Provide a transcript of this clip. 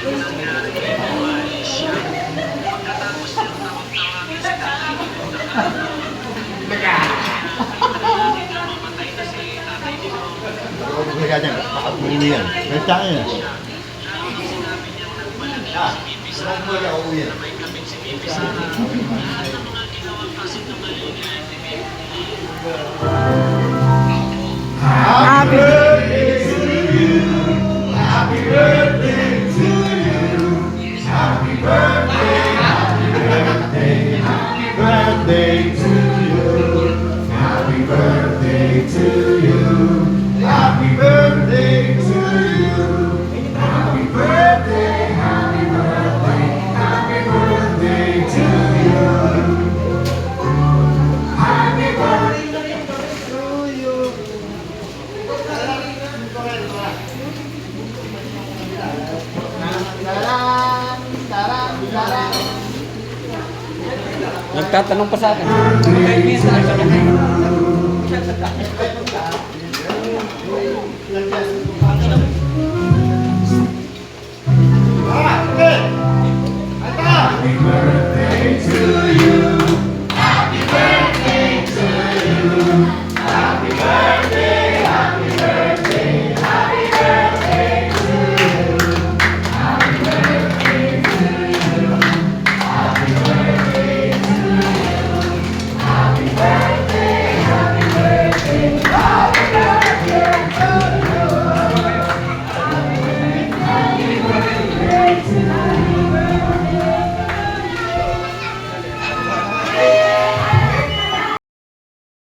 Kaya makapuli yan. Kaya yan. Happy birthday to you. Happy birthday to you. Happy birthday, happy birthday, happy birthday to you. Happy birthday to you. Happy birthday to you. Happy birthday, happy birthday, happy birthday to you. Happy birthday to you. Nagtatanong pa sa akin.